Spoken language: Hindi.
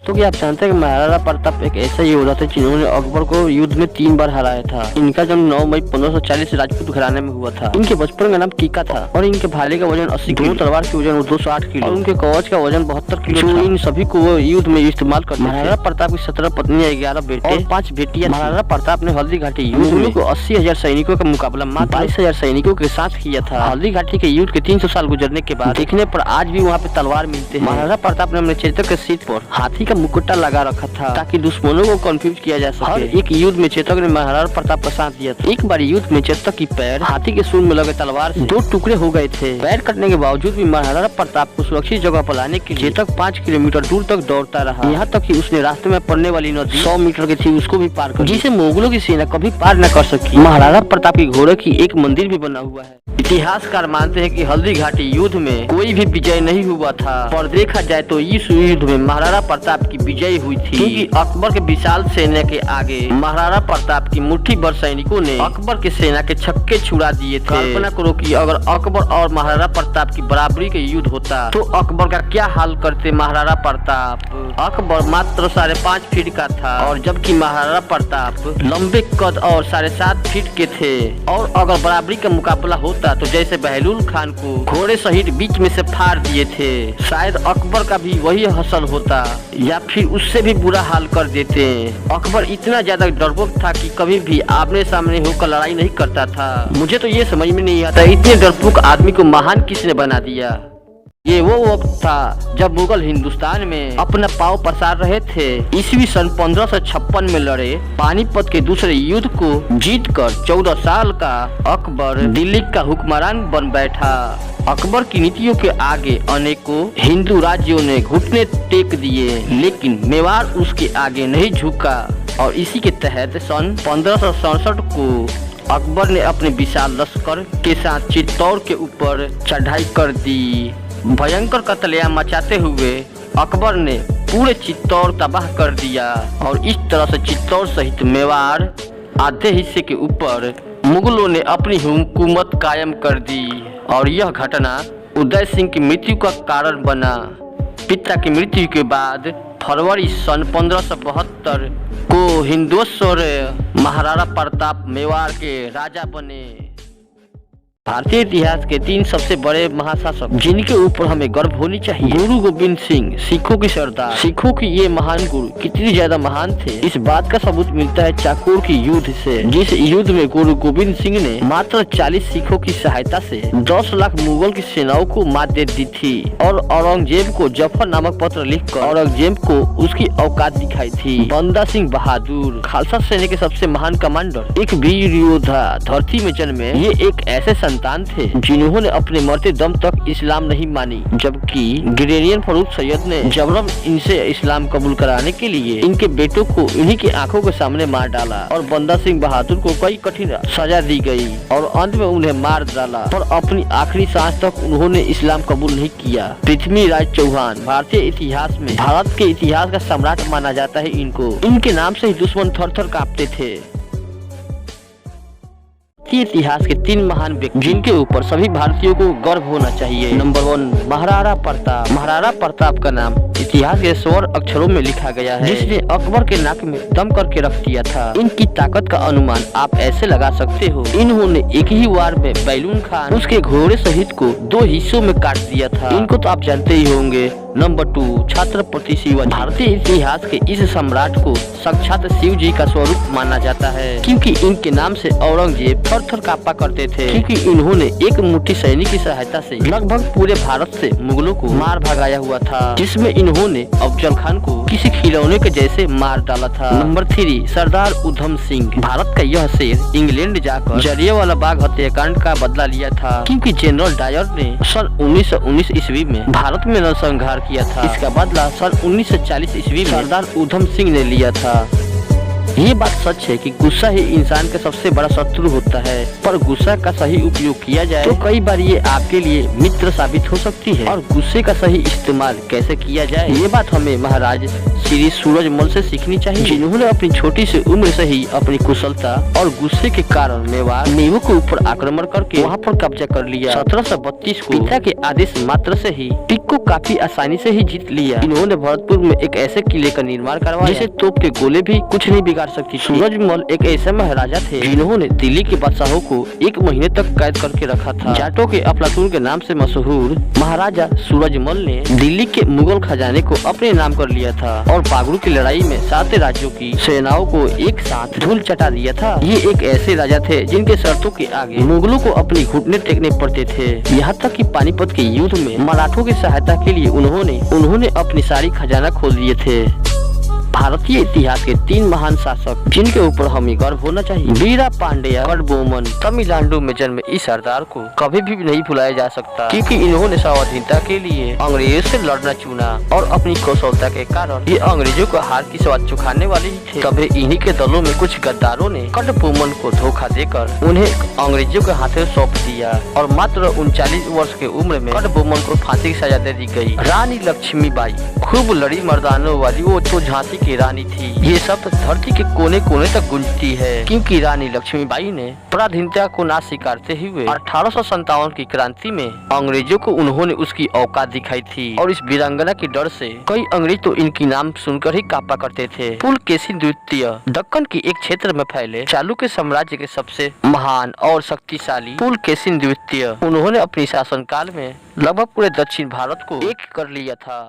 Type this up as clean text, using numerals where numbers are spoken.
तो क्या आप जानते हैं कि महाराणा प्रताप एक ऐसा योद्धा थे जिन्होंने अकबर को युद्ध में 3 बार हराया था। इनका जन्म 9 मई 1540 राजपूत घराने में हुआ था। इनके बचपन का नाम टीका था और इनके भाले का वजन 80 किलो, तलवार की वजन 208 किलो और उनके कवच का वजन 72 किलो था। इन सभी को वो युद्ध में इस्तेमाल करते थे। महाराणा प्रताप की 17 पत्नियां, 11 बेटे और 5 बेटियां। महाराणा प्रताप ने हल्दी घाटी युद्ध में 80,000 सैनिकों का मुकाबला मात्र 22,000 सैनिकों के साथ किया था। हल्दी घाटी के युद्ध के 300 साल गुजरने के बाद देखने पर आज भी वहाँ पे तलवार मिलते हैं। महाराणा प्रताप ने अपने चेतक के सीट पर हाथी का मुकुटा लगा रखा था ताकि दुश्मनों को कंफ्यूज किया जा सके। हर एक युद्ध में चेतक ने महाराणा प्रताप का साथ दिया था। एक बार युद्ध में चेतक की पैर हाथी के सूंड में लगे तलवार से 2 टुकड़े हो गए थे। पैर कटने के बावजूद भी महाराणा प्रताप को सुरक्षित जगह पर लाने के लिए चेतक 5 किलोमीटर दूर तक दौड़ता रहा। यहाँ तक कि उसने रास्ते में पड़ने वाली नदी 100 मीटर की थी उसको भी पार कर, जिसे मुगलों की सेना कभी पार न कर सकी। महाराणा प्रताप की घोड़े की एक मंदिर भी बना हुआ है। इतिहासकार मानते हैं कि हल्दी घाटी युद्ध में कोई भी विजय नहीं हुआ था, पर देखा जाए तो इस युद्ध में महाराणा प्रताप की विजय हुई थी, क्योंकि अकबर के विशाल सेना के आगे महाराणा प्रताप की मुट्ठी भर सैनिकों ने अकबर की सेना के छक्के छुड़ा दिए थे। कल्पना करो कि अगर अकबर और महाराणा प्रताप की बराबरी का युद्ध होता तो अकबर का क्या हाल करते महाराणा प्रताप। अकबर मात्र 5.5 फीट का था और जबकि महाराणा प्रताप लंबे कद और 7.5 फीट के थे। और अगर बराबरी का मुकाबला होता तो जैसे बहलूल खान को घोड़े सहित बीच में से फाड़ दिए थे, शायद अकबर का भी वही हासिल होता या फिर उससे भी बुरा हाल कर देते। अकबर इतना ज्यादा डरपोक था कि कभी भी आमने सामने होकर लड़ाई नहीं करता था। मुझे तो ये समझ में नहीं आता इतने डरपोक आदमी को महान किसने बना दिया। ये वो वक्त था जब मुगल हिंदुस्तान में अपना पांव पसार रहे थे। ईस्वी सन 1556 में लड़े पानीपत के दूसरे युद्ध को जीतकर 14 साल का अकबर दिल्ली का हुक्मरान बन बैठा। अकबर की नीतियों के आगे अनेकों हिंदू राज्यों ने घुटने टेक दिए, लेकिन मेवाड़ उसके आगे नहीं झुका। और इसी के तहत सन 1567 को अकबर ने अपने विशाल लश्कर के साथ चित्तौड़ के ऊपर चढ़ाई कर दी। भयंकर कत्लेआम मचाते हुए अकबर ने पूरे चित्तौड़ तबाह कर दिया और इस तरह से चित्तौड़ सहित मेवाड़ आधे हिस्से के ऊपर मुगलों ने अपनी हुकूमत कायम कर दी। और यह घटना उदय सिंह की मृत्यु का कारण बना। पिता की मृत्यु के बाद फरवरी सन 1572 को हिंदुस्वर महाराणा प्रताप मेवाड़ के राजा बने। भारतीय इतिहास के 3 सबसे बड़े महाशासक जिनके ऊपर हमें गर्व होनी चाहिए। गुरु गोविंद सिंह, सिखों की सरदार। सिखों की ये महान गुरु कितनी ज्यादा महान थे इस बात का सबूत मिलता है चाकोर की युद्ध से, जिस युद्ध में गुरु गोविंद सिंह ने मात्र 40 सिखों की सहायता से 10 लाख मुगल की सेनाओं को मात दे दी थी और औरंगजेब को जफर नामक पत्र लिखकर औरंगजेब को उसकी औकात दिखाई थी। बंदा सिंह बहादुर, खालसा सेना के सबसे महान कमांडर, एक वीर योद्धा धरती में जन्मे। ये एक ऐसे संतान थे जिन्होंने अपने मरते दम तक इस्लाम नहीं मानी, जबकि ग्रेनियन फरूख सैयद ने जबरन इनसे इस्लाम कबूल कराने के लिए इनके बेटों को इन्हीं की आंखों के सामने मार डाला। और बंदा सिंह बहादुर को कई कठिन सजा दी गई और अंत में उन्हें मार डाला, पर अपनी आखिरी सांस तक उन्होंने इस्लाम कबूल नहीं किया। पृथ्वीराज चौहान, भारतीय इतिहास में भारत के इतिहास का सम्राट माना जाता है। इनके नाम से ही दुश्मन थर थर कांपते थे। इतिहास के 3 महान व्यक्ति जिनके ऊपर सभी भारतीयों को गर्व होना चाहिए। नंबर 1 महाराणा प्रताप। महाराणा प्रताप का नाम इतिहास के स्वर्ण अक्षरों में लिखा गया है, जिसने अकबर के नाक में दम करके रख दिया था। इनकी ताकत का अनुमान आप ऐसे लगा सकते हो, इन्होंने एक ही वार में बहलूल खान उसके घोड़े सहित को 2 हिस्सों में काट दिया था। इनको तो आप जानते ही होंगे। नंबर 2 छत्रपति शिवाजी। भारतीय इतिहास के इस सम्राट को साक्षात शिव जी का स्वरूप माना जाता है, क्योंकि इनके नाम से औरंगजेब थर थर कांपा करते थे, क्योंकि इन्होंने एक मुट्ठी सैनिक की सहायता से लगभग पूरे भारत से मुगलों को मार भगाया हुआ था, जिसमें इन्होंने अफजल खान को किसी खिलौने के जैसे मार डाला था। नंबर 3 सरदार उधम सिंह। भारत का यह शेर इंग्लैंड जाकर जलियांवाला बाग हत्याकांड का बदला लिया था, क्योंकि जनरल डायर ने सन 1919 ईस्वी में भारत में नरसंहार किया था। इसका बदला सन 1940 ईस्वी में सरदार उधम सिंह ने लिया था। ये बात सच है कि गुस्सा ही इंसान का सबसे बड़ा शत्रु होता है, पर गुस्सा का सही उपयोग किया जाए तो कई बार ये आपके लिए मित्र साबित हो सकती है। और गुस्से का सही इस्तेमाल कैसे किया जाए, ये बात हमें महाराज श्री सूरजमल से सीखनी चाहिए, जिन्होंने अपनी छोटी सी उम्र से ही अपनी कुशलता और गुस्से के कारण मेवाड़ मेवों के ऊपर आक्रमण करके वहाँ पर कब्जा कर लिया। 1732 को पिता के आदेश मात्र से ही टिक को काफी आसानी से ही जीत लिया। इन्होंने भरतपुर में एक ऐसे किले का निर्माण करवाया जिसे तोप के गोले भी कुछ नहीं बिगाड़ सकती। सूरजमल एक ऐसे महाराजा थे जिन्होंने दिल्ली के बादशाहों को 1 महीने तक कैद करके रखा था। जाटों के अफलातून के नाम से मशहूर महाराजा सूरजमल ने दिल्ली के मुगल खजाने को अपने नाम कर लिया था और बागड़ू की लड़ाई में 7 राज्यों की सेनाओं को एक साथ धूल चटा दिया था। ये एक ऐसे राजा थे जिनके शर्तों के आगे मुगलों को अपनी घुटने टेकने पड़ते थे। यहाँ तक कि पानीपत के युद्ध में मराठों की सहायता के लिए उन्होंने अपनी सारी खजाना खोल दिए थे। भारतीय इतिहास के 3 महान शासक जिनके ऊपर हमें गर्व होना चाहिए। वीरा पांड्या कडबोमन तमिलनाडु में जन्मे इस सरदार को कभी भी नहीं भुलाया जा सकता, क्योंकि इन्होंने स्वाधीनता के लिए अंग्रेजों से लड़ना चुना और अपनी कौशलता के कारण ये अंग्रेजों को हार की स्वाद चुखाने वाले ही थे। तभी इन्हीं के दलों में कुछ गद्दारों ने कडबोमन को धोखा देकर उन्हें अंग्रेजों के हाथों सौंप दिया और मात्र 39 वर्ष की उम्र में कडबोमन को फांसी की सजा दे दी गई। रानी लक्ष्मीबाई खूब लड़ी मर्दानों वाली वो तो झांसी की रानी थी। ये सब धरती के कोने कोने तक गूंजती है, क्योंकि रानी लक्ष्मीबाई ने पराधीनता को ना स्वीकारते हुए 1857 की क्रांति में अंग्रेजों को उन्होंने उसकी औकात दिखाई थी और इस वीरांगना के डर से कई अंग्रेज तो इनकी नाम सुनकर ही कांपा करते थे। पुलकेशी द्वितीय दक्कन की एक क्षेत्र में फैले चालुक्य साम्राज्य के सबसे महान और शक्तिशाली पुलकेशी द्वितीय, उन्होंने अपनी शासनकाल में लगभग पूरे दक्षिण भारत को एक कर लिया था।